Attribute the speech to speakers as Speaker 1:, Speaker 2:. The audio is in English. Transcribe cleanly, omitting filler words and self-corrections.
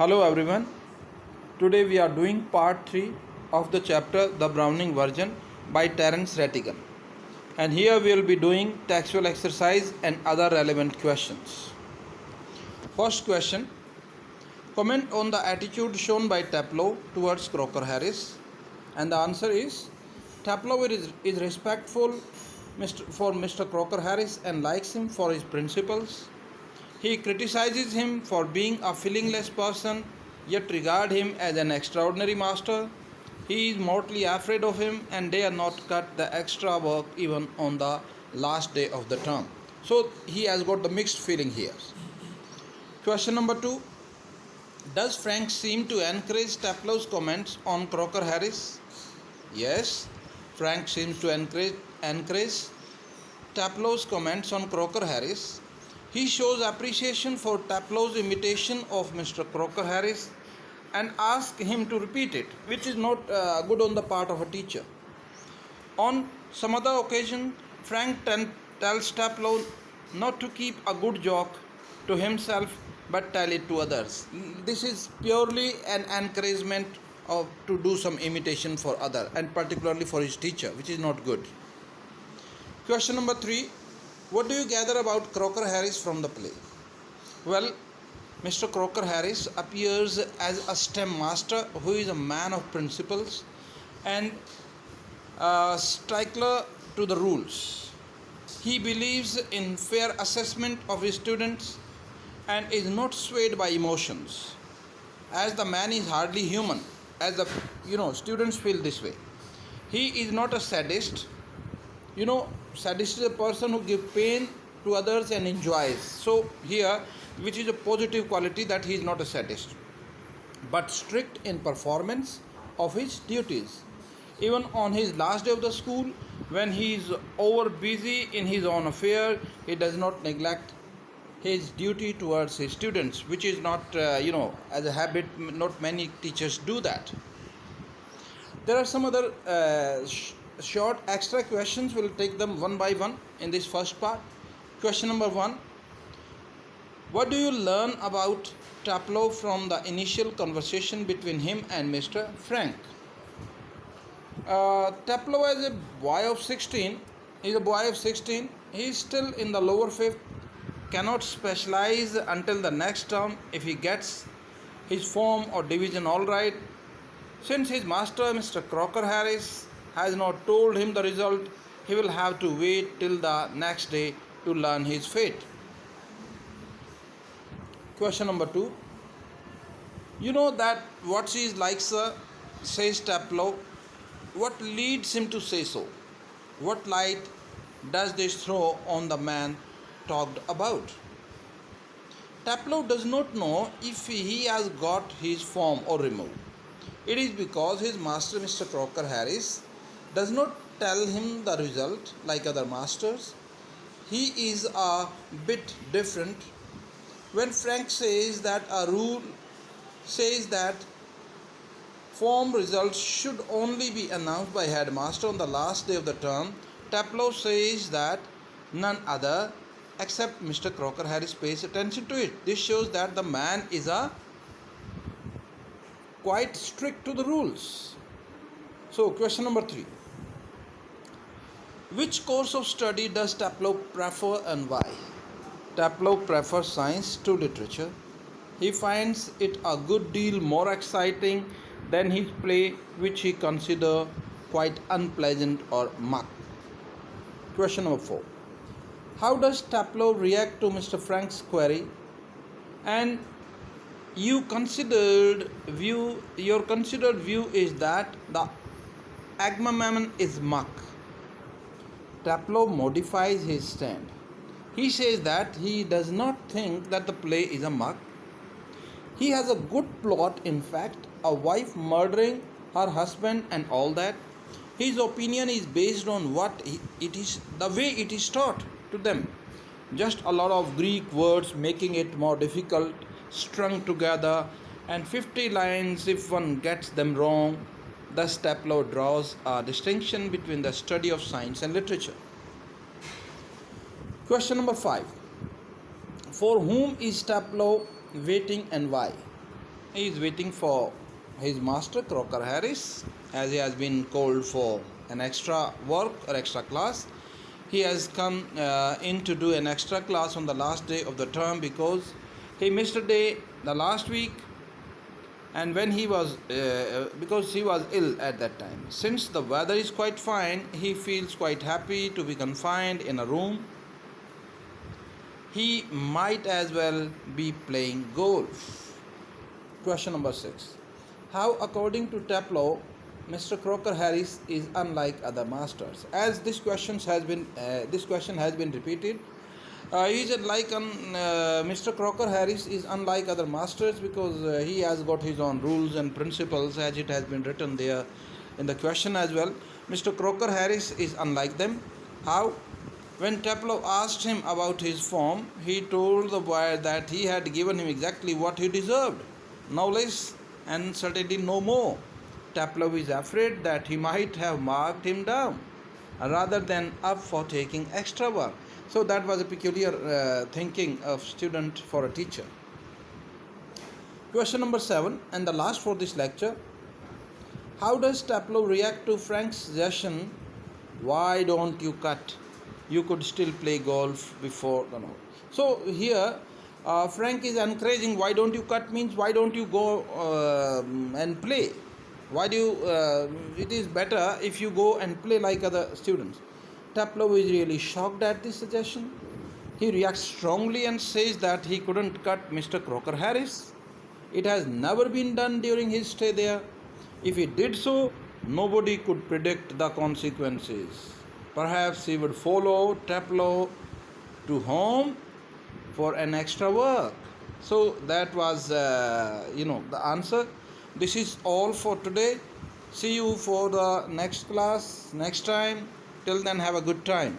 Speaker 1: Hello everyone. Today we are doing part 3 of the chapter The Browning Version by Terence Rattigan. And here we will be doing textual exercise and other relevant questions. First question. Comment on the attitude shown by Taplow towards Croker Harris. And the answer is Taplow is respectful for Mr. Croker Harris and likes him for his principles. He criticizes him for being a feelingless person, yet regard him as an extraordinary master. He is mortally afraid of him and dare not cut the extra work even on the last day of the term. So he has got the mixed feeling here. Question number 2. Does Frank seem to encourage Taplow's comments on Croker Harris? Yes, Frank seems to encourage Taplow's comments on Croker Harris. He shows appreciation for Taplow's imitation of Mr. Croker Harris and asks him to repeat it, which is not good on the part of a teacher. On some other occasion, Frank tells Taplow not to keep a good joke to himself but tell it to others. This is purely an encouragement to do some imitation for other and particularly for his teacher, which is not good. Question number 3. What do you gather about Croker Harris from the play? Well, Mr. Croker Harris appears as a STEM master who is a man of principles and a stickler to the rules. He believes in fair assessment of his students and is not swayed by emotions. As the man is hardly human, as the students feel this way. He is not a sadist. Sadist is a person who gives pain to others and enjoys. So here, which is a positive quality, that he is not a sadist, but strict in performance of his duties. Even on his last day of the school, when he is over busy in his own affair, he does not neglect his duty towards his students, which is not, as a habit, not many teachers do that. There are some other short extra questions. We'll take them one by one in this first part. Question number 1. What do you learn about Taplow from the initial conversation between him and Mr. Frank? Taplow is a boy of 16. He is still in the lower fifth, cannot specialize until the next term if he gets his form or division all right. Since his master, Mr. Croker Harris, has not told him the result, he will have to wait till the next day to learn his fate. Question number 2. You know that what she is like, sir, says Taplow. What leads him to say so? What light does this throw on the man talked about? Taplow does not know if he has got his form or removed. It is because his master, Mr. Croker Harris, does not tell him the result like other masters. He is a bit different. When Frank says that a rule says that form results should only be announced by headmaster on the last day of the term, Taplow says that none other except Mr. Croker Harris pays attention to it. This shows that the man is quite strict to the rules. So, question number 3. Which course of study does Taplow prefer and why? Taplow prefers science to literature. He finds it a good deal more exciting than his play, which he considers quite unpleasant or muck. Question number 4. How does Taplow react to Mr. Frank's query? And your considered view is that the Agamemnon is muck. Taplow modifies his stand. He says that he does not think that the play is a muck. He has a good plot, in fact, a wife murdering her husband and all that. His opinion is based on the way it is taught to them. Just a lot of Greek words making it more difficult, strung together, and 50 lines if one gets them wrong. Thus Taplow draws a distinction between the study of science and literature. Question number 5. For whom is Taplow waiting and why? he is waiting for his master Crocker Harris, as he has been called for an extra work or extra class. He has come in to do an extra class on the last day of the term because he missed a day the last week, and when he was because he was ill at that time. Since the weather is quite fine, he feels quite happy to be confined in a room. He might as well be playing golf. Question number 6. How, according to Taplow, Mr. Crocker Harris is unlike other masters? As this question has been repeated. Mr. Crocker Harris is unlike other masters because he has got his own rules and principles, as it has been written there in the question as well. Mr. Crocker Harris is unlike them. How? When Taplow asked him about his form, he told the boy that he had given him exactly what he deserved, no less and certainly no more. Taplow is afraid that he might have marked him down rather than up for taking extra work. So that was a peculiar thinking of student for a teacher. Question number 7 and the last for this lecture. How does Taplow react to Frank's suggestion, why don't you cut? You could still play golf before the note. So here Frank is encouraging, why don't you cut means why don't you go and play? Why do you, it is better if you go and play like other students. Taplow is really shocked at this suggestion. He reacts strongly and says that he couldn't cut Mr. Crocker Harris. It has never been done during his stay there. If he did so, nobody could predict the consequences. Perhaps he would follow Taplow to home for an extra work. So that was, the answer. This is all for today. See you for the next class next time. Till then, have a good time.